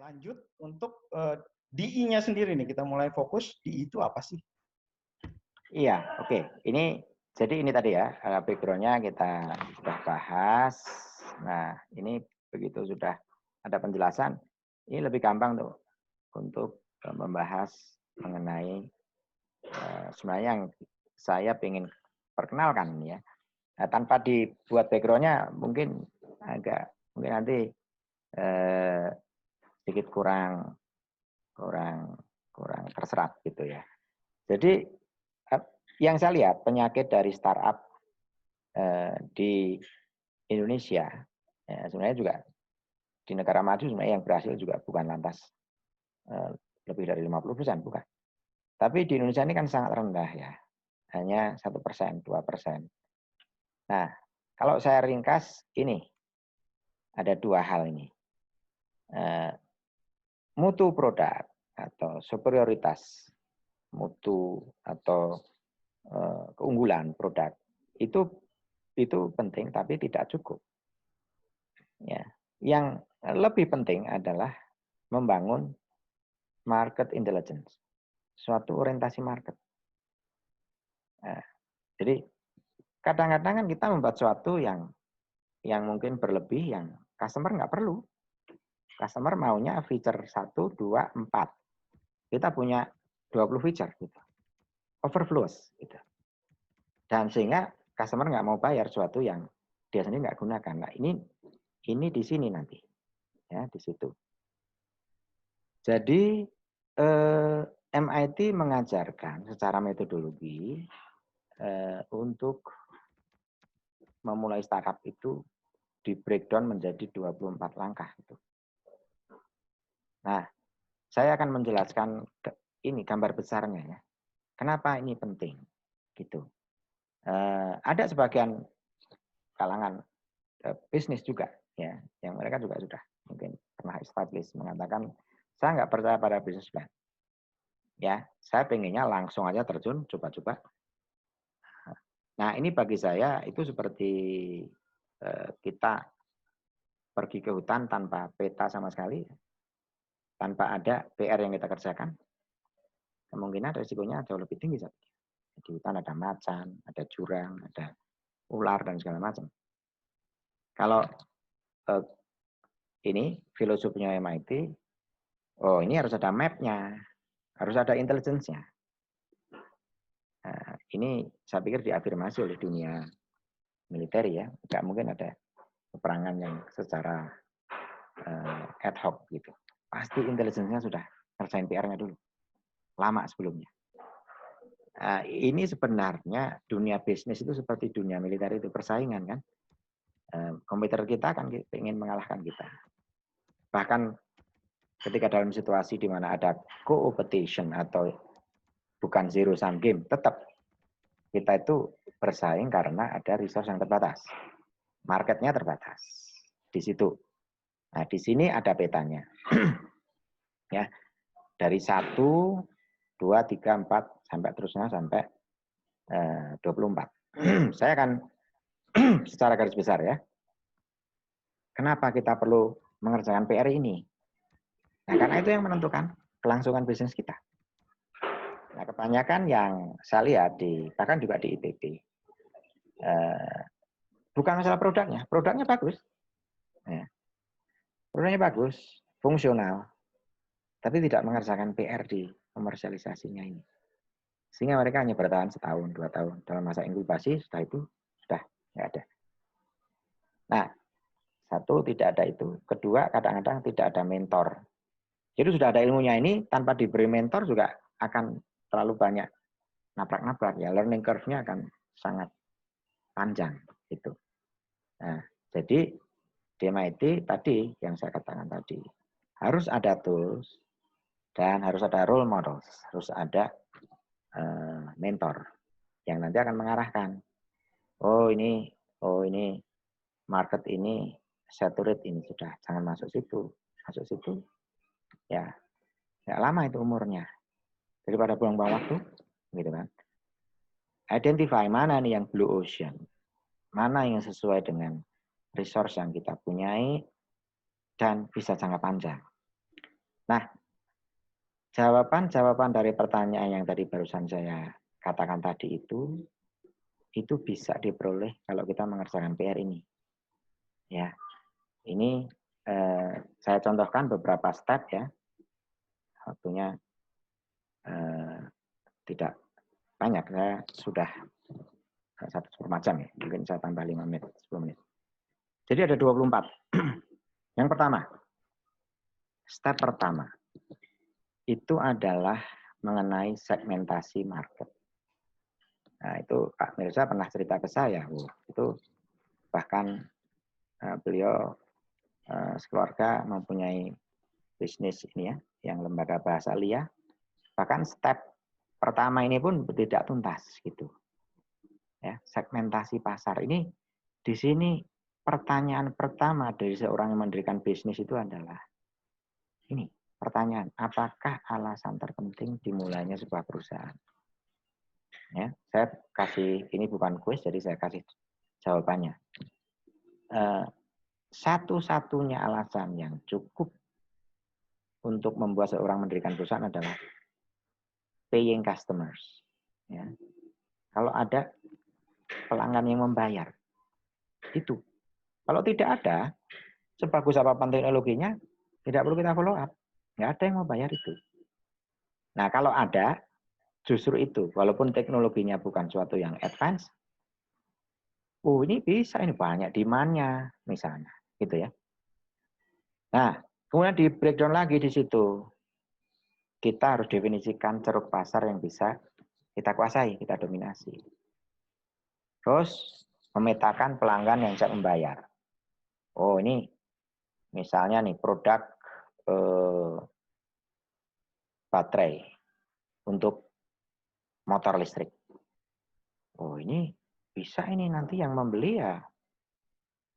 lanjut untuk DI-nya sendiri nih, kita mulai fokus DI itu apa sih? Iya, oke. Jadi ini tadi ya, background-nya kita sudah bahas. Nah, ini begitu sudah ada penjelasan, ini lebih gampang tuh untuk membahas mengenai sebenarnya yang saya ingin perkenalkan ya. Nah, tanpa dibuat background-nya mungkin nanti sedikit kurang terserap gitu ya. Jadi yang saya lihat penyakit dari startup di Indonesia sebenarnya juga di negara maju sebenarnya yang berhasil juga bukan lantas lebih dari 50%, bukan. Tapi di Indonesia ini kan sangat rendah ya, hanya 1%, 2%. Nah, kalau saya ringkas ini ada dua hal ini. Mutu produk atau superioritas mutu atau keunggulan produk itu penting tapi tidak cukup. Ya, yang lebih penting adalah membangun market intelligence, suatu orientasi market. Nah, jadi kadang-kadang kan kita membuat suatu yang mungkin berlebih, yang customer nggak perlu. Customer maunya feature 1, 2, 4. Kita punya 20 feature gitu. Overflows gitu. Dan sehingga customer nggak mau bayar sesuatu yang dia sendiri nggak gunakan. Nah, ini di sini nanti. Ya, di situ. Jadi MIT mengajarkan secara metodologi untuk memulai startup itu di breakdown menjadi 24 langkah itu. Nah, saya akan menjelaskan ini gambar besarnya ya. Kenapa ini penting? Gitu. Ada sebagian kalangan bisnis juga ya, yang mereka juga sudah mungkin pernah establish mengatakan saya nggak percaya pada bisnis plan. Ya, saya pengennya langsung aja terjun, coba-coba. Nah, ini bagi saya itu seperti kita pergi ke hutan tanpa peta sama sekali, tanpa ada PR yang kita kerjakan, kemungkinan resikonya jauh lebih tinggi. Di hutan ada macan, ada jurang, ada ular, dan segala macam. Kalau ini filosofinya MIT, oh ini harus ada map-nya, harus ada intelligence-nya. Nah, ini saya pikir diafirmasi oleh dunia militer ya, nggak mungkin ada peperangan yang secara ad hoc gitu. Pasti intelligence-nya sudah kerjain PR-nya dulu, lama sebelumnya. Ini sebenarnya dunia bisnis itu seperti dunia militer itu, persaingan kan. Komputer kita kan ingin mengalahkan kita. Bahkan ketika dalam situasi di mana ada co-opetition atau bukan zero sum game, tetap kita itu bersaing karena ada resource yang terbatas. Marketnya terbatas. Di situ. Nah, di sini ada petanya. Ya. Dari 1, 2, 3, 4 sampai terusnya sampai 24. Saya akan secara garis besar ya. Kenapa kita perlu mengerjakan PR ini? Nah, karena itu yang menentukan kelangsungan bisnis kita. Nah, kebanyakan yang saya lihat bahkan juga di ITB, bukan masalah produknya bagus, ya. Produknya bagus, fungsional, tapi tidak mengerjakan PR di komersialisasinya ini. Sehingga mereka hanya bertahan 1 tahun, 2 tahun dalam masa inkubasi, setelah itu sudah nggak ada. Nah, 1, tidak ada itu. Kedua, kadang-kadang tidak ada mentor. Jadi sudah ada ilmunya ini, tanpa diberi mentor juga akan terlalu banyak nabrak-nabrak ya, learning curve-nya akan sangat panjang gitu. Nah, jadi di MIT tadi yang saya katakan tadi, harus ada tools dan harus ada role models, harus ada mentor yang nanti akan mengarahkan. Oh ini market ini saturate ini sudah, jangan masuk situ ya nggak lama itu umurnya, daripada buang-buang waktu gitu kan. Identify mana nih yang blue ocean, mana yang sesuai dengan resource yang kita punyai dan bisa jangka panjang. Nah, jawaban dari pertanyaan yang tadi barusan saya katakan tadi itu bisa diperoleh kalau kita mengerjakan PR ini. Ya, ini saya contohkan beberapa step ya. Waktunya tidak banyak, saya sudah 1,5 jam ya, mungkin saya tambah 5 menit, 10 menit. Jadi ada 24. Yang pertama, step pertama, itu adalah mengenai segmentasi market. Nah itu Pak Mirza pernah cerita ke saya, itu bahkan beliau sekeluarga mempunyai bisnis ini ya, yang lembaga bahasa LIA, bahkan step pertama ini pun tidak tuntas gitu. Ya, segmentasi pasar ini di sini pertanyaan pertama dari seorang yang mendirikan bisnis itu adalah ini pertanyaan, apakah alasan terpenting dimulainya sebuah perusahaan? Ya, saya kasih ini bukan kuis, jadi saya kasih jawabannya. Satu-satunya alasan yang cukup untuk membuat seorang mendirikan perusahaan adalah paying customers. Ya. Kalau ada pelanggan yang membayar, itu. Kalau tidak ada, sebagus apapun teknologinya, tidak perlu kita follow up. Nggak ada yang mau bayar itu. Nah, kalau ada, justru itu. Walaupun teknologinya bukan suatu yang advance, ini bisa, ini banyak demand-nya, misalnya. Gitu ya. Nah, kemudian di breakdown lagi di situ. Kita harus definisikan ceruk pasar yang bisa kita kuasai, kita dominasi. Terus, memetakan pelanggan yang siap membayar. Oh, ini misalnya nih produk baterai untuk motor listrik. Oh ini bisa ini nanti yang membeli ya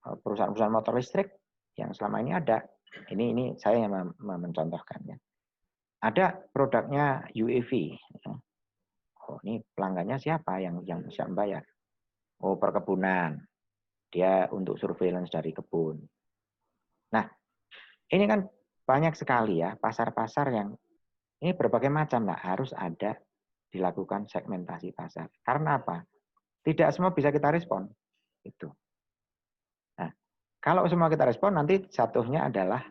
perusahaan-perusahaan motor listrik yang selama ini ada. Ini saya yang mencontohkannya. Ada produknya UEV. Oh ini pelanggannya siapa yang bisa membayar? Oh perkebunan. Dia untuk surveillance dari kebun. Nah ini kan banyak sekali ya pasar-pasar yang ini berbagai macam lah harus ada dilakukan segmentasi pasar. Karena apa? Tidak semua bisa kita respon. Itu. Nah, kalau semua kita respon, nanti jatuhnya adalah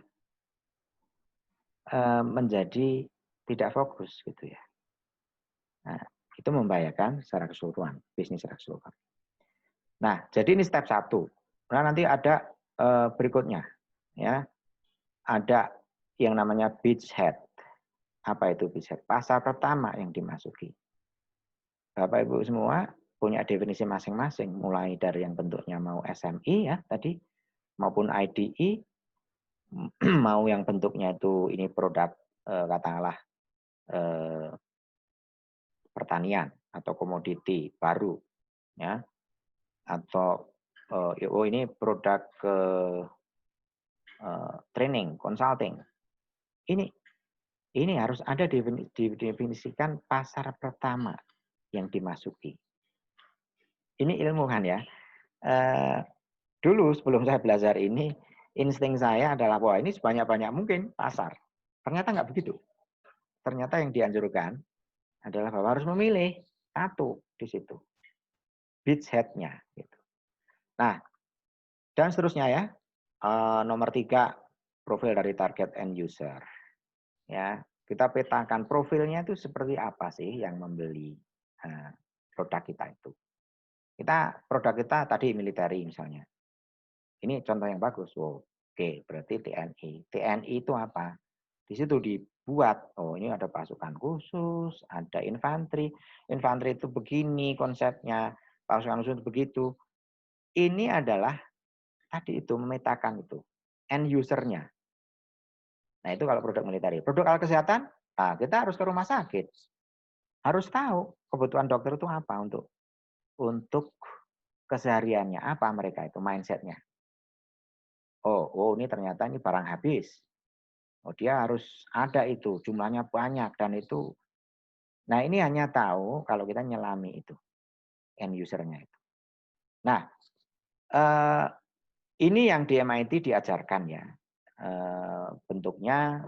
menjadi tidak fokus gitu ya. Nah, itu membahayakan secara keseluruhan, bisnis secara keseluruhan. Nah, jadi ini step 1. Nah, nanti ada berikutnya. Ya, ada yang namanya beachhead. Apa itu beachhead? Pasar pertama yang dimasuki. Bapak Ibu semua punya definisi masing-masing, mulai dari yang bentuknya mau SMI ya tadi, maupun IDE, mau yang bentuknya itu ini produk katakanlah pertanian atau komoditi baru, ya, atau ini produk training, consulting. Ini harus ada didefinisikan pasar pertama yang dimasuki. Ini ilmu kan ya. Dulu sebelum saya belajar ini, insting saya adalah wah ini sebanyak-banyak mungkin pasar. Ternyata nggak begitu. Ternyata yang dianjurkan adalah bahwa harus memilih satu di situ. Beachhead-nya. Gitu. Nah, dan seterusnya ya. Nomor 3, profil dari target end user. Ya, kita petakan profilnya itu seperti apa sih yang membeli produk kita itu. Produk kita tadi military misalnya. Ini contoh yang bagus. Wow. Oke, berarti TNI. TNI itu apa? Di situ dibuat, oh ini ada pasukan khusus, ada infanteri. Infanteri itu begini konsepnya, pasukan khusus itu begitu. Ini adalah tadi itu memetakan itu end user-nya. Nah itu kalau produk militer. Produk alat kesehatan, nah, kita harus ke rumah sakit. Harus tahu kebutuhan dokter itu apa untuk kesehariannya. Apa mereka itu mindset-nya. Oh ini ternyata ini barang habis. Oh dia harus ada itu, jumlahnya banyak dan itu. Nah ini hanya tahu kalau kita nyelami itu end user-nya itu. Nah ini yang di MIT diajarkan ya. Bentuknya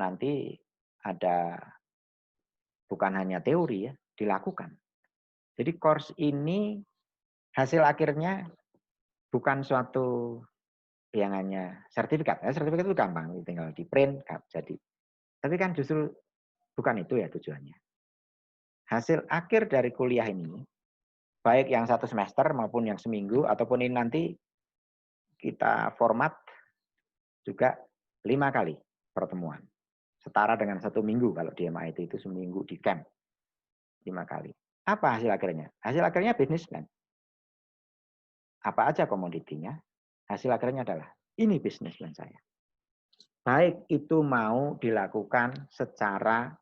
nanti ada bukan hanya teori ya, dilakukan. Jadi course ini hasil akhirnya bukan suatu yang hanya sertifikat. Ya, sertifikat itu gampang, tinggal di print, jadi. Tapi kan justru bukan itu ya tujuannya. Hasil akhir dari kuliah ini, baik yang 1 semester maupun yang seminggu, ataupun ini nanti kita format juga 5 kali pertemuan. Setara dengan 1 minggu kalau di MIT itu seminggu di camp. 5 kali. Apa hasil akhirnya? Hasil akhirnya business plan. Apa aja komoditinya? Hasil akhirnya adalah ini business plan saya. Baik itu mau dilakukan secara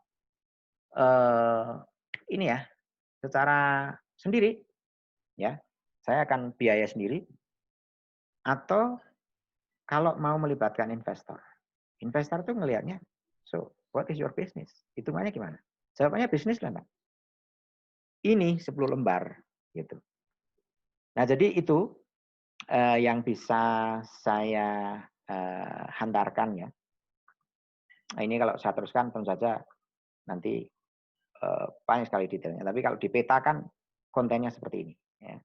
ini ya, secara sendiri, ya, saya akan biaya sendiri, atau kalau mau melibatkan investor. Investor tuh ngelihatnya, so what is your business? Hitungannya gimana? Jawabannya bisnis lah, Pak. Ini 10 lembar, gitu. Nah, jadi itu yang bisa saya hantarkan ya. Nah, ini kalau saya teruskan tentu saja nanti banyak sekali detailnya. Tapi kalau dipetakan kontennya seperti ini. Ya.